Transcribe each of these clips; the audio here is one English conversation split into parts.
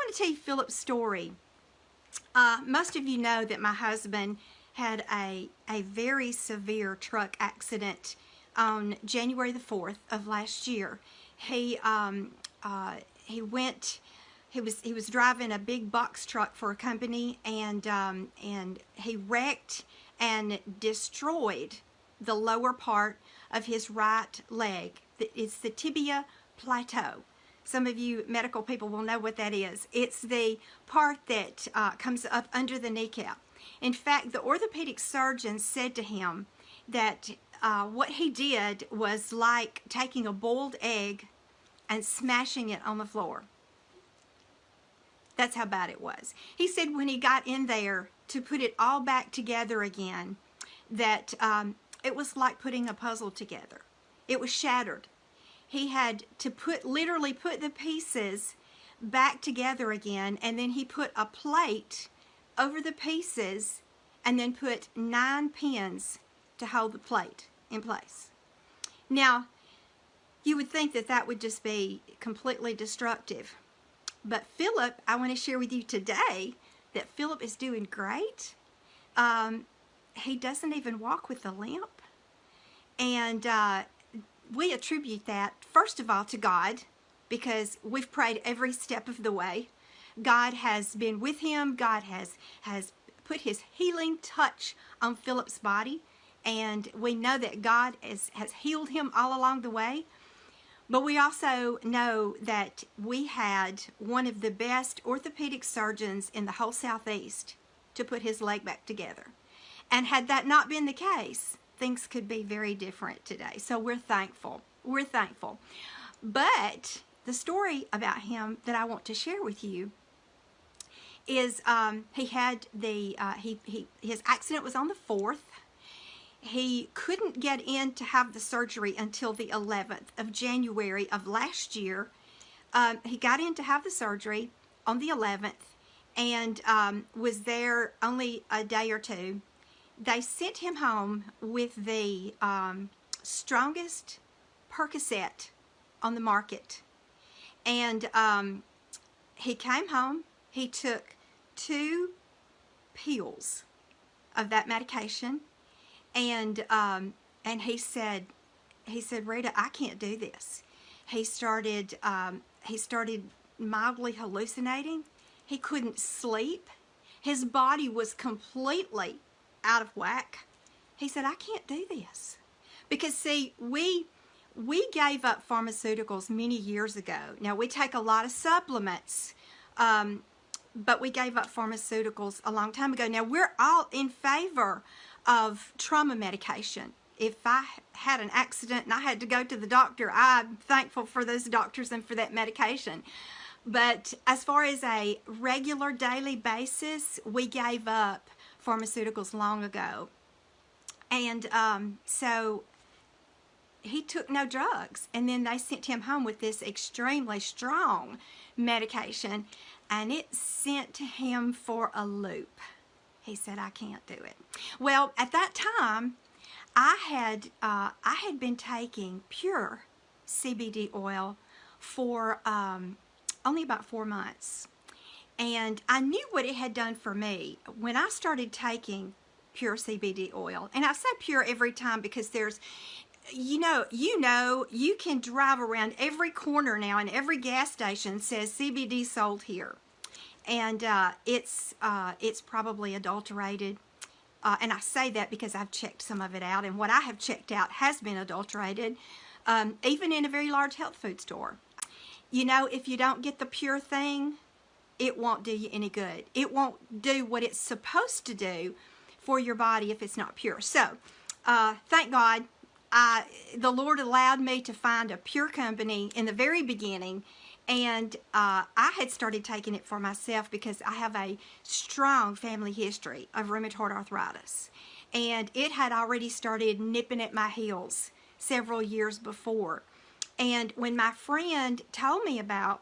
want to tell you Philip's story. Most of you know that my husband had a very severe truck accident on January the 4th of last year. He was driving a big box truck for a company, and he wrecked and destroyed the lower part of his right leg. It's the tibia plateau. Some of you medical people will know what that is. It's the part that comes up under the kneecap. In fact, the orthopedic surgeon said to him that what he did was like taking a boiled egg and smashing it on the floor. That's how bad it was. He said when he got in there to put it all back together again, that it was like putting a puzzle together. It was shattered. He had to literally put the pieces back together again, and then he put a plate over the pieces and then put 9 pins to hold the plate in place. Now, you would think that that would just be completely destructive. But Philip, I want to share with you today that Philip is doing great. He doesn't even walk with a limp. And we attribute that, first of all, to God, because we've prayed every step of the way. God has been with him. God has put his healing touch on Philip's body. And we know that God has healed him all along the way. But we also know that we had one of the best orthopedic surgeons in the whole Southeast to put his leg back together. And had that not been the case, things could be very different today. So we're thankful. We're thankful. But the story about him that I want to share with you is he had his accident was on the 4th. He couldn't get in to have the surgery until the 11th of January of last year. He got in to have the surgery on the 11th and was there only a day or two. They sent him home with the strongest Percocet on the market. And he came home. He took 2 pills of that medication. And he said, Rita, I can't do this. He started mildly hallucinating. He couldn't sleep. His body was completely out of whack. He said, I can't do this. Because see, we gave up pharmaceuticals many years ago. Now we take a lot of supplements, but we gave up pharmaceuticals a long time ago. Now we're all in favor of trauma medication. If I had an accident and I had to go to the doctor, I'm thankful for those doctors and for that medication. But as far as a regular daily basis, we gave up pharmaceuticals long ago. And so he took no drugs. And then they sent him home with this extremely strong medication, and it sent him for a loop. He said, I can't do it. Well, at that time, I had been taking pure CBD oil for only about 4 months. And I knew what it had done for me when I started taking pure CBD oil. And I say pure every time because there's, you can drive around every corner now and every gas station says CBD sold here. And it's probably adulterated. And I say that because I've checked some of it out. And what I have checked out has been adulterated, even in a very large health food store. You know, if you don't get the pure thing, it won't do you any good. It won't do what it's supposed to do for your body if it's not pure. So, thank God, the Lord allowed me to find a pure company in the very beginning. And I had started taking it for myself because I have a strong family history of rheumatoid arthritis. And it had already started nipping at my heels several years before. And when my friend told me about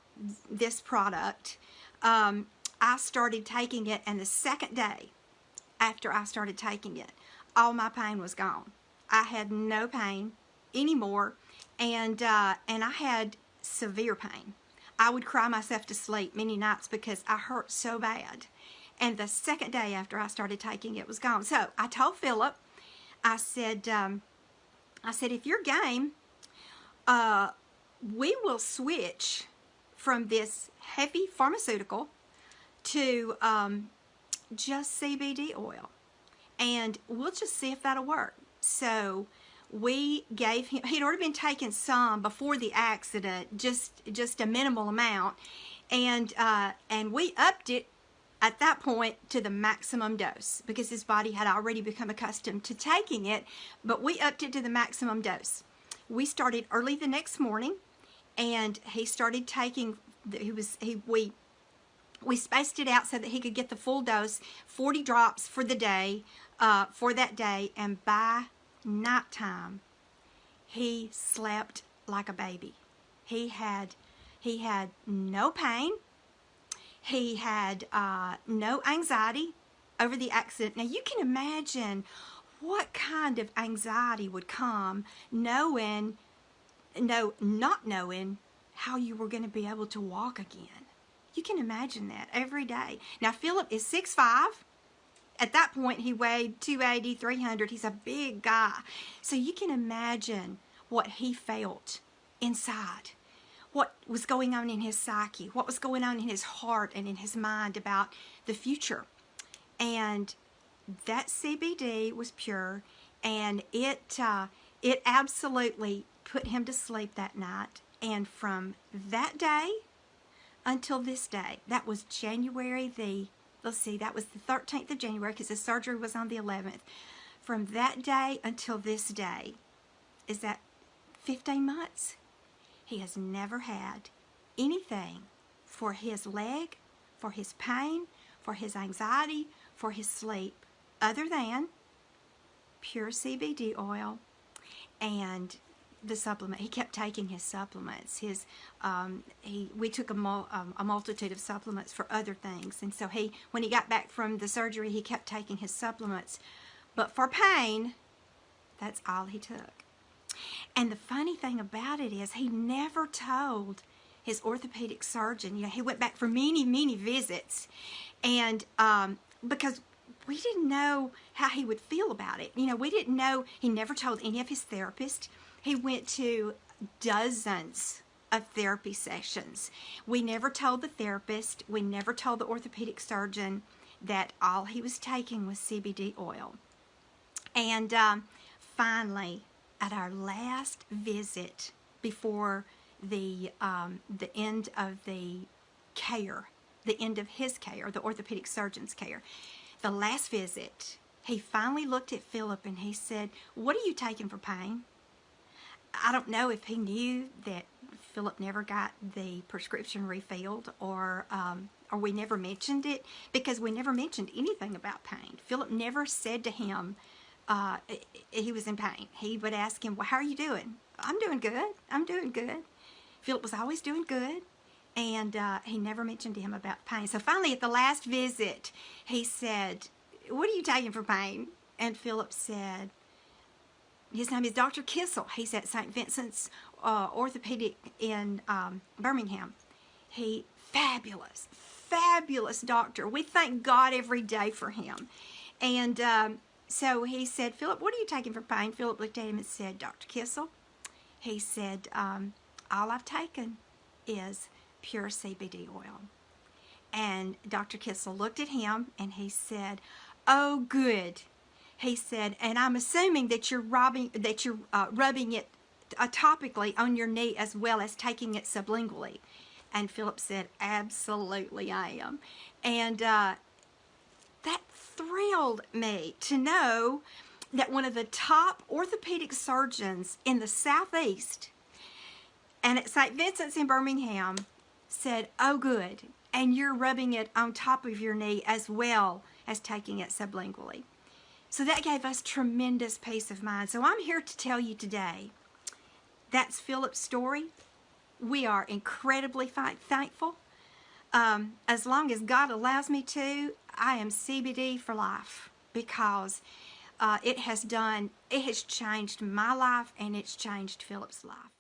this product, I started taking it, and the second day after I started taking it, all my pain was gone. I had no pain anymore, and I had severe pain. I would cry myself to sleep many nights because I hurt so bad. And the second day after I started taking it was gone. So I told Philip, I said, if you're game, we will switch from this heavy pharmaceutical to just CBD oil, and we'll just see if that'll work. So we gave him, he'd already been taking some before the accident, just a minimal amount, and we upped it at that point to the maximum dose because his body had already become accustomed to taking it, but we upped it to the maximum dose. We started early the next morning, and he started taking, we spaced it out so that he could get the full dose, 40 drops for the day, for that day, and by nighttime, he slept like a baby. He had no pain. He had no anxiety over the accident. Now you can imagine what kind of anxiety would come not knowing how you were going to be able to walk again. You can imagine that every day. Now Philip is 6'5". At that point he weighed 280, 300. He's a big guy. So you can imagine what he felt inside. What was going on in his psyche, what was going on in his heart and in his mind about the future. And that CBD was pure, and it absolutely put him to sleep that night. And from that day until this day, that was January that was the 13th of January because the surgery was on the 11th. From that day until this day, is that 15 months? He has never had anything for his leg, for his pain, for his anxiety, for his sleep, other than pure CBD oil and the supplement. He kept taking his supplements. We took a multitude of supplements for other things, and so when he got back from the surgery, he kept taking his supplements. But for pain, that's all he took. And the funny thing about it is he never told his orthopedic surgeon. He went back for many, many visits, and because we didn't know how he would feel about it. We didn't know. He never told any of his therapists. He went to dozens of therapy sessions. We never told the therapist. We never told the orthopedic surgeon that all he was taking was CBD oil. And finally, at our last visit before the end of the care, the end of his care, the orthopedic surgeon's care, the last visit, he finally looked at Philip and he said, "What are you taking for pain?" I don't know if he knew that Philip never got the prescription refilled, or we never mentioned it, because we never mentioned anything about pain. Philip never said to him he was in pain. He would ask him, "Well, how are you doing?" "I'm doing good. I'm doing good." Philip was always doing good, and he never mentioned to him about pain. So finally, at the last visit, he said, "What are you taking for pain?" And Philip said, his name is Dr. Kissel. He's at St. Vincent's Orthopedic in Birmingham. Fabulous doctor. We thank God every day for him. And so he said, "Philip, what are you taking for pain?" Philip looked at him and said, "Dr. Kissel," he said, "all I've taken is pure CBD oil." And Dr. Kissel looked at him and he said, "Oh, good." He said, "And I'm assuming that you're rubbing it topically on your knee as well as taking it sublingually." And Philip said, "Absolutely, I am." And that thrilled me to know that one of the top orthopedic surgeons in the Southeast and at St. Vincent's in Birmingham said, "Oh, good, and you're rubbing it on top of your knee as well as taking it sublingually." So that gave us tremendous peace of mind. So I'm here to tell you today, that's Philip's story. We are incredibly thankful. As long as God allows me to, I am CBD for life, because it has changed my life, and it's changed Philip's life.